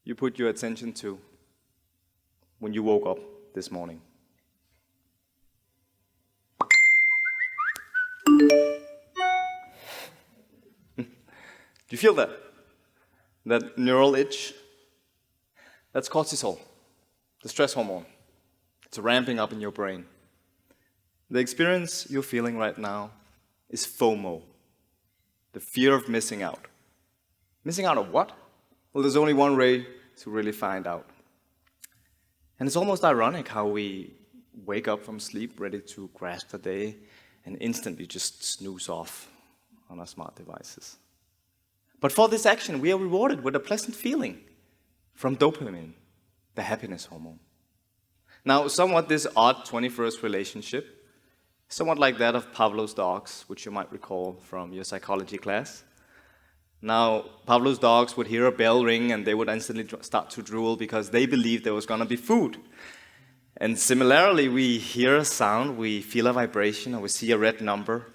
you put your attention to when you woke up this morning? Do you feel that? That neural itch? That's cortisol, the stress hormone. It's ramping up in your brain. The experience you're feeling right now is FOMO, the fear of missing out. Missing out of what? Well, there's only one way to really find out. And it's almost ironic how we wake up from sleep ready to grasp the day and instantly just snooze off on our smart devices. But for this action, we are rewarded with a pleasant feeling from dopamine, the happiness hormone. Now, somewhat this odd 21st relationship, somewhat like that of Pavlov's dogs, which you might recall from your psychology class. Now, Pavlov's dogs would hear a bell ring and they would instantly start to drool because they believed there was going to be food. And similarly, we hear a sound, we feel a vibration, or we see a red number,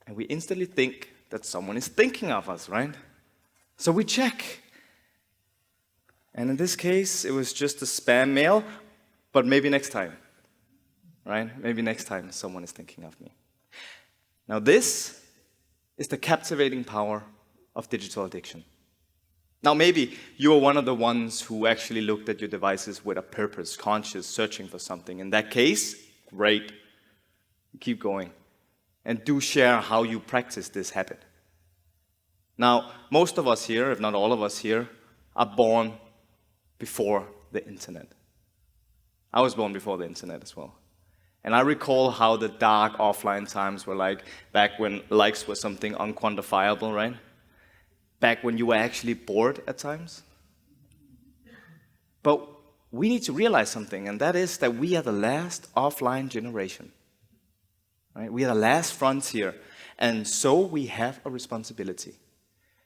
and we instantly think that someone is thinking of us, right? So we check. And in this case, it was just a spam mail, but maybe next time, right? Maybe next time someone is thinking of me. Now this is the captivating power of digital addiction. Now maybe you are one of the ones who actually looked at your devices with a purpose, conscious, searching for something. In that case, great. Keep going. And do share how you practice this habit. Now, most of us here, if not all of us here, are born before the internet. I was born before the internet as well. And I recall how the dark offline times were like back when likes were something unquantifiable, right? Back when you were actually bored at times. But we need to realize something, and that is that we are the last offline generation. Right? We are the last frontier, and so we have a responsibility.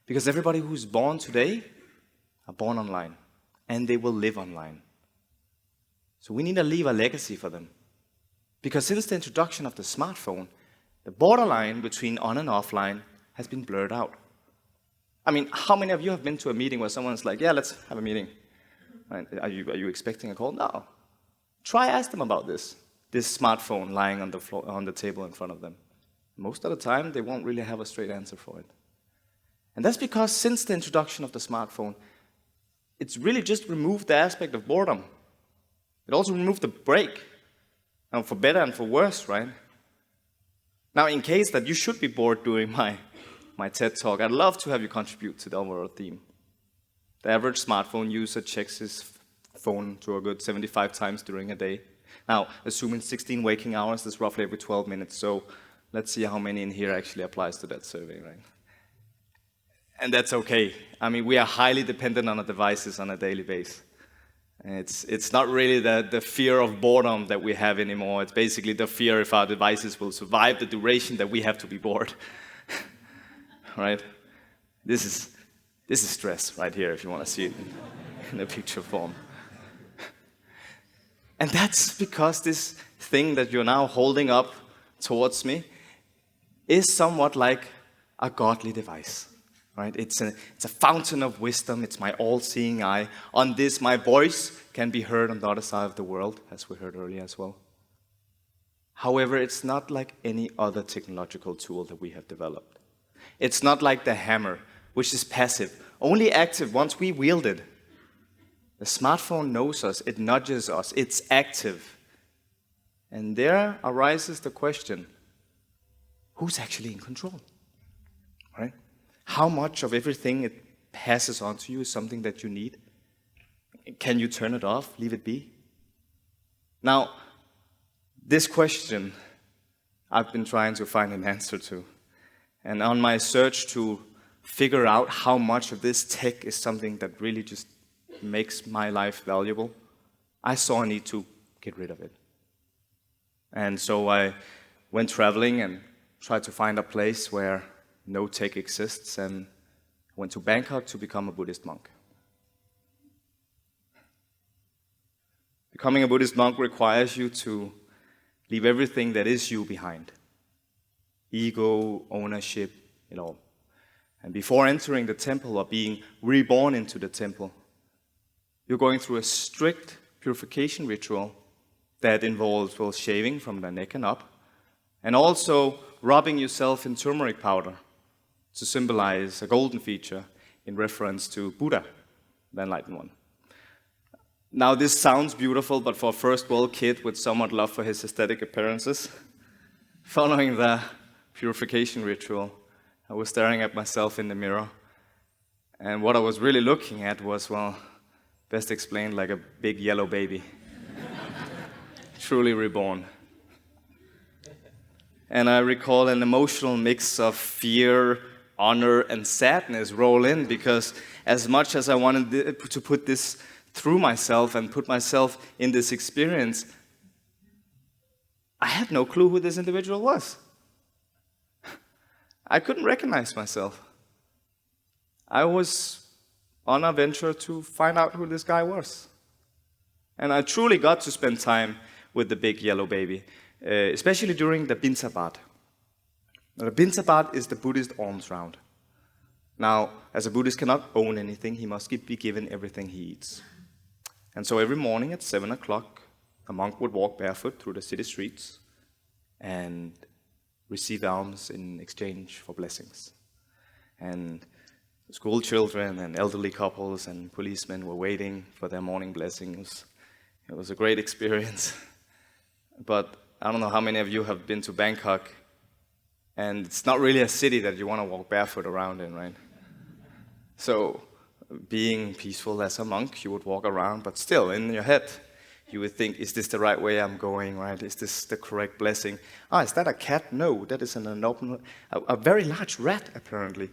Because everybody who's born today are born online, and they will live online. So we need to leave a legacy for them. Because since the introduction of the smartphone, the borderline between on and offline has been blurred out. I mean, how many of you have been to a meeting where someone's like, yeah, let's have a meeting? Right? Are you expecting a call? No. Try ask them about this smartphone lying on the floor, on the table in front of them. Most of the time, they won't really have a straight answer for it. And that's because since the introduction of the smartphone, it's really just removed the aspect of boredom. It also removed the break. And for better and for worse, right? Now, in case that you should be bored during my TED Talk, I'd love to have you contribute to the overall theme. The average smartphone user checks his phone to a good 75 times during a day. Now, assuming 16 waking hours, that's roughly every 12 minutes. So let's see how many in here actually applies to that survey, right? And that's okay. I mean, we are highly dependent on our devices on a daily basis. And it's not really the fear of boredom that we have anymore. It's basically the fear if our devices will survive the duration that we have to be bored. Right? This is stress right here, if you want to see it in a picture form. And that's because this thing that you're now holding up towards me is somewhat like a godly device. Right? It's a fountain of wisdom. It's my all-seeing eye. On this, my voice can be heard on the other side of the world, as we heard earlier as well. However, it's not like any other technological tool that we have developed. It's not like the hammer, which is passive, only active once we wield it. The smartphone knows us, it nudges us, it's active. And there arises the question, who's actually in control? Right? How much of everything it passes on to you is something that you need? Can you turn it off, leave it be? Now, this question I've been trying to find an answer to. And on my search to figure out how much of this tech is something that really just makes my life valuable, I saw a need to get rid of it. And so I went traveling and tried to find a place where no tech exists, and went to Bangkok to become a Buddhist monk. Becoming a Buddhist monk requires you to leave everything that is you behind. Ego, ownership, it all. And before entering the temple or being reborn into the temple, you're going through a strict purification ritual that involves both shaving from the neck and up, and also rubbing yourself in turmeric powder to symbolize a golden feature in reference to Buddha, the enlightened one. Now, this sounds beautiful, but for a first-world kid with somewhat love for his aesthetic appearances, following the purification ritual, I was staring at myself in the mirror, and what I was really looking at was, well, best explained like a big yellow baby, truly reborn. And I recall an emotional mix of fear, honor, and sadness roll in, because as much as I wanted to put this through myself and put myself in this experience, I had no clue who this individual was. I couldn't recognize myself. I was on a venture to find out who this guy was. And I truly got to spend time with the big yellow baby, especially during the Bintabat. Now, the Bintabat is the Buddhist alms round. Now, as a Buddhist cannot own anything, he must be given everything he eats. And so every morning at 7 o'clock, a monk would walk barefoot through the city streets and receive alms in exchange for blessings. And school children and elderly couples and policemen were waiting for their morning blessings. It was a great experience. But I don't know how many of you have been to Bangkok, and it's not really a city that you want to walk barefoot around in, right? So, being peaceful as a monk, you would walk around, but still, in your head, you would think, is this the right way I'm going, right? Is this the correct blessing? Is that a cat? No, that is a very large rat, apparently.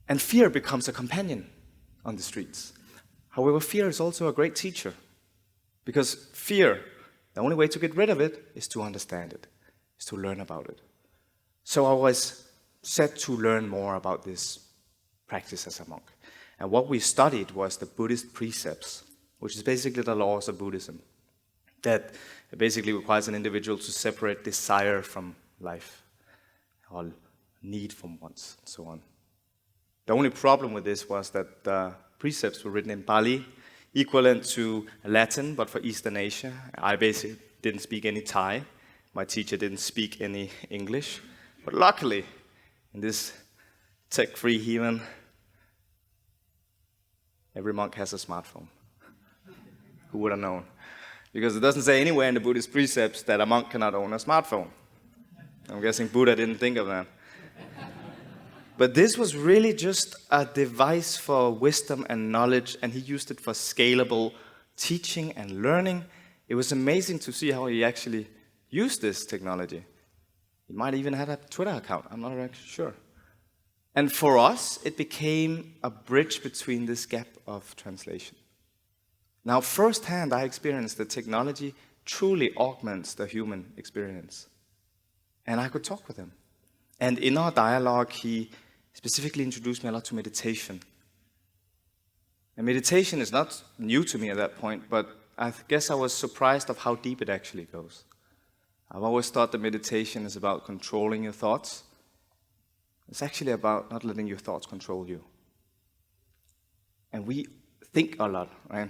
And fear becomes a companion on the streets. However, fear is also a great teacher, because fear, the only way to get rid of it is to understand it, is to learn about it. So I was set to learn more about this practice as a monk. And what we studied was the Buddhist precepts, which is basically the laws of Buddhism, that basically requires an individual to separate desire from life, or need from wants, and so on. The only problem with this was that the precepts were written in Pali, equivalent to Latin, but for Eastern Asia. I basically didn't speak any Thai. My teacher didn't speak any English. But luckily, in this tech-free heathen, every monk has a smartphone. Who would have known? Because it doesn't say anywhere in the Buddhist precepts that a monk cannot own a smartphone. I'm guessing Buddha didn't think of that. But this was really just a device for wisdom and knowledge, and he used it for scalable teaching and learning. It was amazing to see how he actually used this technology. He might even have a Twitter account, I'm not actually sure. And for us, it became a bridge between this gap of translation. Now, firsthand, I experienced that technology truly augments the human experience. And I could talk with him. And in our dialogue, he specifically introduced me a lot to meditation. And meditation is not new to me at that point, but I guess I was surprised of how deep it actually goes. I've always thought that meditation is about controlling your thoughts. It's actually about not letting your thoughts control you. And we think a lot, right?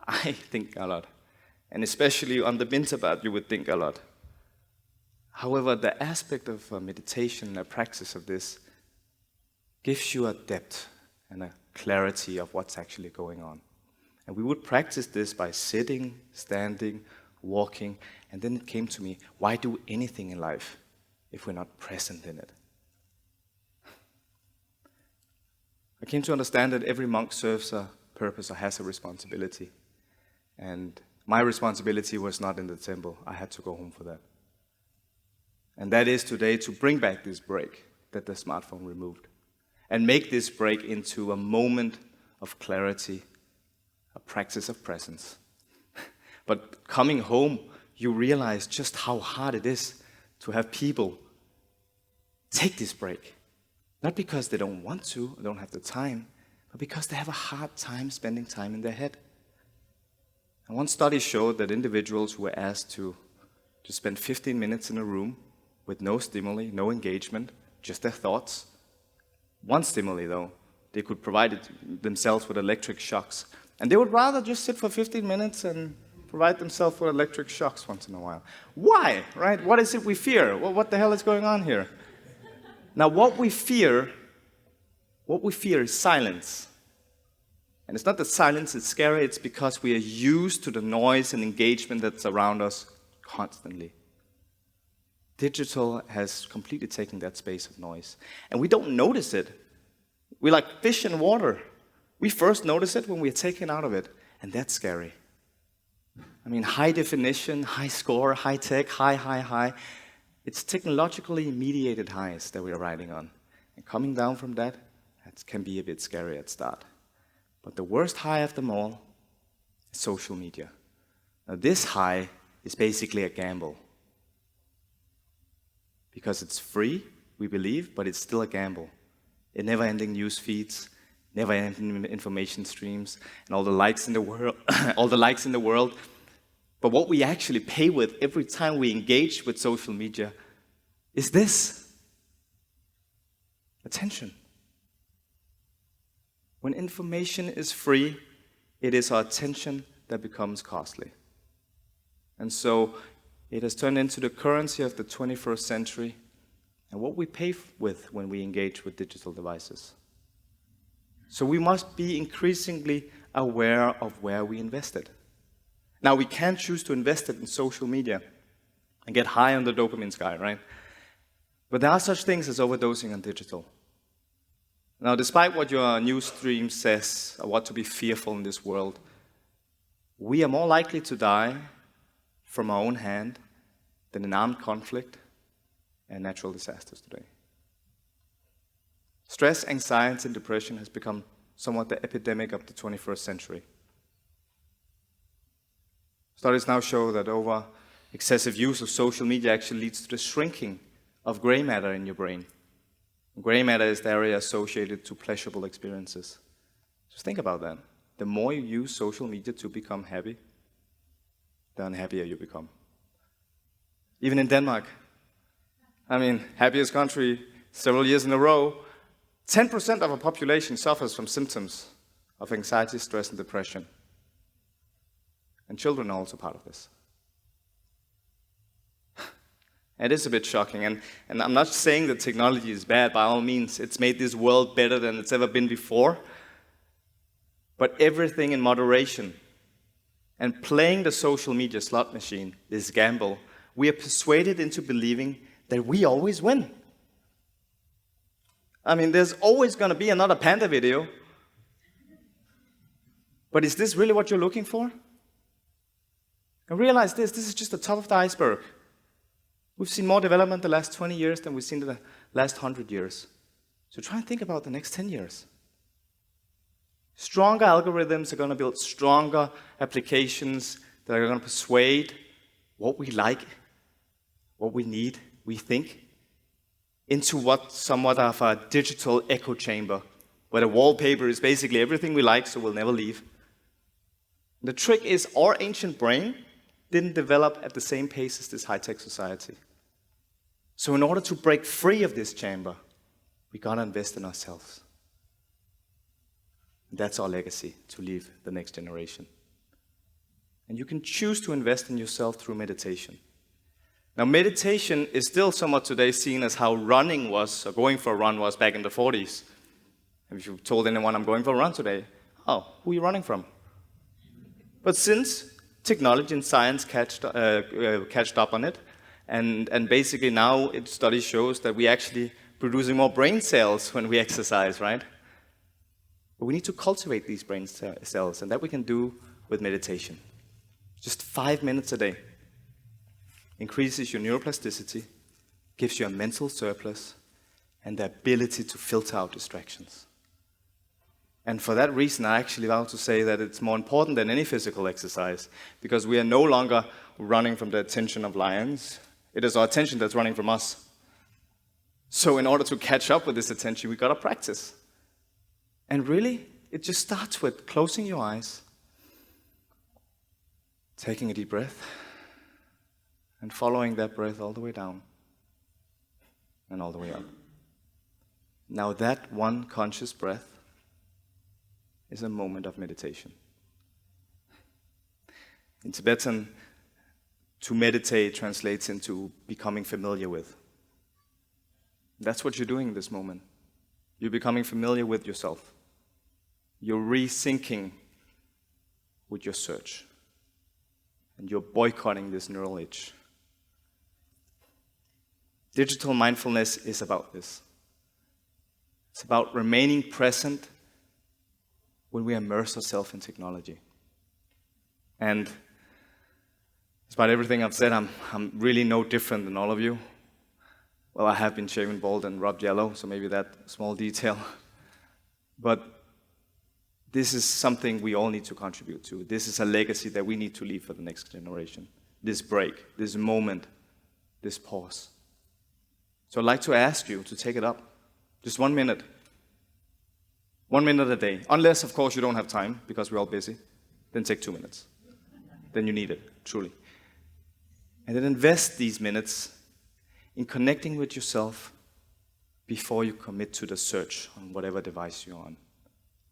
I think a lot. And especially on the Bintabat, you would think a lot. However, the aspect of meditation, a practice of this, gives you a depth and a clarity of what's actually going on. And we would practice this by sitting, standing, walking, and then it came to me, why do anything in life if we're not present in it? I came to understand that every monk serves a purpose or has a responsibility. And my responsibility was not in the temple. I had to go home for that. And that is today to bring back this break that the smartphone removed and make this break into a moment of clarity, a practice of presence. But coming home, you realize just how hard it is to have people take this break. Not because they don't want to, or don't have the time, but because they have a hard time spending time in their head. And one study showed that individuals who were asked to spend 15 minutes in a room with no stimuli, no engagement, just their thoughts. One stimuli, though, they could provide themselves with electric shocks. And they would rather just sit for 15 minutes and provide themselves with electric shocks once in a while. Why, right? What is it we fear? Well, what the hell is going on here? Now, what we fear is silence. And it's not that silence is scary, it's because we are used to the noise and engagement that's around us constantly. Digital has completely taken that space of noise. And we don't notice it. We like fish in water. We first notice it when we're taken out of it, and that's scary. I mean, high definition, high score, high tech, high. It's technologically mediated highs that we're riding on. And coming down from that can be a bit scary at start. But the worst high of them all is social media. Now, this high is basically a gamble. Because it's free, we believe, but it's still a gamble. Never-ending news feeds, never-ending information streams, and all the likes in the world, But what we actually pay with every time we engage with social media is this: attention. When information is free, it is our attention that becomes costly. And so it has turned into the currency of the 21st century and what we pay with when we engage with digital devices. So we must be increasingly aware of where we invest it. Now, we can choose to invest it in social media and get high on the dopamine sky, right? But there are such things as overdosing on digital. Now, despite what your news stream says or what to be fearful in this world, we are more likely to die from our own hand than in armed conflict and natural disasters today. Stress, anxiety, and depression has become somewhat the epidemic of the 21st century. Studies now show that excessive use of social media actually leads to the shrinking of gray matter in your brain. Gray matter is the area associated to pleasurable experiences. Just think about that. The more you use social media to become happy, the unhappier you become. Even in Denmark, happiest country several years in a row, 10% of our population suffers from symptoms of anxiety, stress, and depression. And children are also part of this. It is a bit shocking, and I'm not saying that technology is bad. By all means, it's made this world better than it's ever been before. But everything in moderation. And playing the social media slot machine, this gamble, we are persuaded into believing that we always win. There's always going to be another panda video. But is this really what you're looking for? And realize this is just the top of the iceberg. We've seen more development the last 20 years than we've seen the last 100 years. So try and think about the next 10 years. Stronger algorithms are going to build stronger applications that are going to persuade what we like, what we need, we think, into somewhat of a digital echo chamber, where the wallpaper is basically everything we like, so we'll never leave. The trick is our ancient brain didn't develop at the same pace as this high-tech society. So in order to break free of this chamber, we gotta invest in ourselves. That's our legacy to leave the next generation. And you can choose to invest in yourself through meditation. Now, meditation is still somewhat today seen as how running was, or going for a run was back in the 40s. If you told anyone, I'm going for a run today, oh, who are you running from? But since technology and science catched up on it, and basically now study shows that we actually producing more brain cells when we exercise, right? But we need to cultivate these brain cells, and that we can do with meditation. Just 5 minutes a day. Increases your neuroplasticity, gives you a mental surplus, and the ability to filter out distractions. And for that reason, I actually vow to say that it's more important than any physical exercise, because we are no longer running from the attention of lions. It is our attention that's running from us. So in order to catch up with this attention, we gotta practice. And really, it just starts with closing your eyes, taking a deep breath, and following that breath all the way down and all the way up. Now that one conscious breath is a moment of meditation. In Tibetan, to meditate translates into becoming familiar with. That's what you're doing in this moment. You're becoming familiar with yourself. You're resyncing with your search. And you're boycotting this neural itch. Digital mindfulness is about this. It's about remaining present when we immerse ourselves in technology. And despite everything I've said, I'm really no different than all of you. Well, I have been shaven bald and rubbed yellow, so maybe that small detail. But this is something we all need to contribute to. This is a legacy that we need to leave for the next generation. This break, this moment, this pause. So I'd like to ask you to take it up. Just 1 minute. 1 minute a day. Unless, of course, you don't have time, because we're all busy. Then take 2 minutes. Then you need it, truly. And then invest these minutes in connecting with yourself before you commit to the search on whatever device you're on.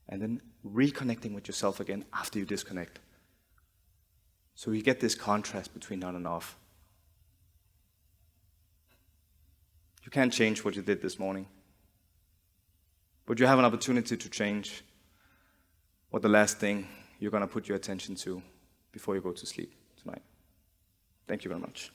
And then reconnecting with yourself again after you disconnect. So you get this contrast between on and off. You can't change what you did this morning. But you have an opportunity to change what the last thing you're going to put your attention to before you go to sleep tonight. Thank you very much.